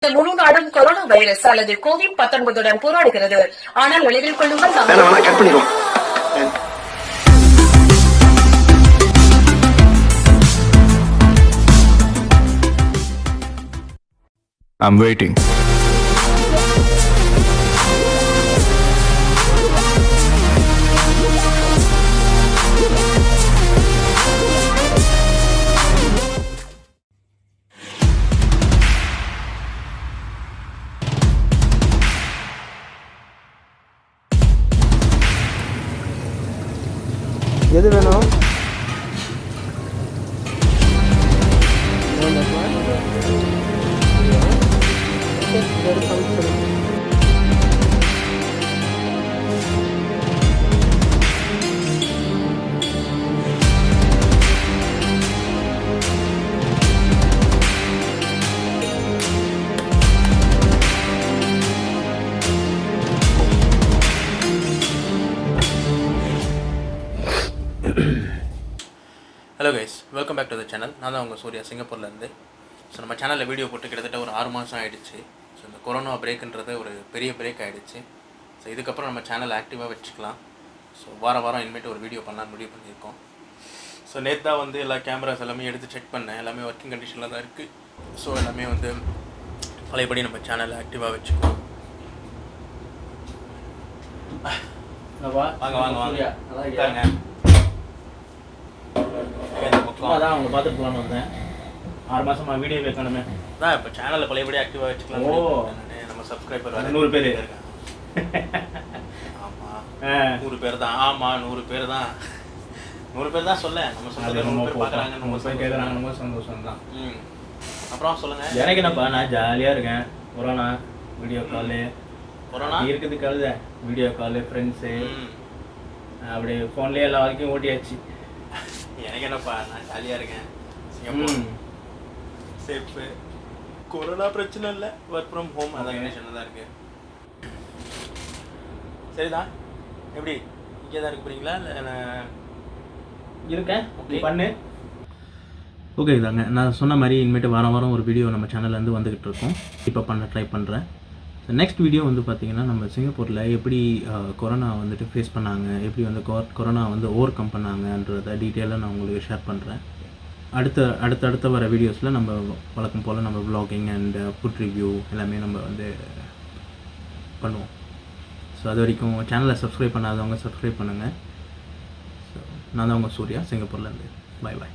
முழு நாடும் corona virus அல்லது கோவிட்-19 போராடுகிறது. ஆனால் நினைவில் கொள்ளுங்கள், I'm waiting. எது வேணும்? Hello guys, welcome back to the channel. நான் தான் உங்கள் சூர்யா, சிங்கப்பூர்லேருந்து. ஸோ நம்ம சேனலில் வீடியோ போட்டு கிட்டத்தட்ட ஒரு 6 மாதம் ஆகிடுச்சு. ஸோ இந்த கொரோனா பிரேக்குன்றது ஒரு பெரிய பிரேக் ஆகிடுச்சு. ஸோ இதுக்கப்புறம் நம்ம சேனல் ஆக்டிவாக வச்சுக்கலாம். ஸோ வாரம் இனிமேட்டு ஒரு வீடியோ பண்ணலான்னு முடிவு பண்ணியிருக்கோம். ஸோ நேற்று தான் வந்து எல்லா கேமராஸ் எல்லாமே எடுத்து செக் பண்ணேன். எல்லாமே ஒர்க்கிங் கண்டிஷனில் தான் இருக்குது. ஸோ எல்லாமே வந்து பழையபடி நம்ம சேனலை ஆக்டிவாக வச்சுக்குவோம். வாங்க அதான் அவங்க பார்த்துட்டு போகலான்னு வந்தேன். 6 மாதமாக வீடியோ வைக்கணுமே தான். இப்போ சேனலில் பழையபடி ஆக்டிவாக வச்சுக்கலாம். நம்ம சப்ஸ்கிரைபர் 100 பேர் இருக்காங்க. ஆமாம், 100 பேர் தான். ஆமாம், 100 பேர் தான். 100 பேர் தான் சொல்ல. நம்ம சொல்கிறது 100 பேர் பார்க்குறாங்க, 100 பேர் கேட்குறாங்க. ரொம்ப சந்தோஷம் தான். அப்புறம் சொல்லுங்கள். எனக்கு என்னப்பா, நான் ஜாலியாக இருக்கேன். கொரோனா வீடியோ காலு, கொரோனா இருக்குது கழுத வீடியோ காலு, ஃப்ரெண்ட்ஸு, அப்படி ஃபோன்லேயே எல்லா வரைக்கும் ஓட்டியாச்சு. எனக்கு என்னப்பா, நான் ஜாலியாக இருக்கேன். சேஃபு, கொரோனா பிரச்சனை இல்லை. ஒர்க் ஃப்ரம் ஹோம் அதான் கண்டிஷனில் தான் இருக்குது. சரிதான். எப்படி இங்கே தான் இருக்க போகிறீங்களா? இல்லை இருக்கேன். ஓகே, பண்ணு. ஓகே இதாங்க, நான் சொன்ன மாதிரி இனிமேட்டு வாரம் ஒரு வீடியோ நம்ம சேனல்லேருந்து வந்துக்கிட்டு இருக்கோம். இப்போ ட்ரை பண்ணுறேன். ஸோ நெக்ஸ்ட் வீடியோ வந்து பார்த்திங்கன்னா, நம்ம சிங்கப்பூரில் எப்படி கொரோனா வந்துட்டு ஃபேஸ் பண்ணாங்க, எப்படி வந்து கொரோனா வந்து ஓவர் கம் பண்ணாங்கன்றத டீட்டெயிலாக நான் உங்களுக்கு ஷேர் பண்ணுறேன். அடுத்த வர வீடியோஸில் நம்ம வழக்கம் போல் நம்ம வ்ளாகிங் அண்ட் ஃபுட் ரிவ்யூ எல்லாமே நம்ம வந்து பண்ணுவோம். ஸோ அது வரைக்கும் சேனலை சப்ஸ்கிரைப் பண்ணாதவங்க சப்ஸ்கிரைப் பண்ணுங்கள். ஸோ நான் தான் உங்கள் சூர்யா, சிங்கப்பூர்லேருந்து. பாய்.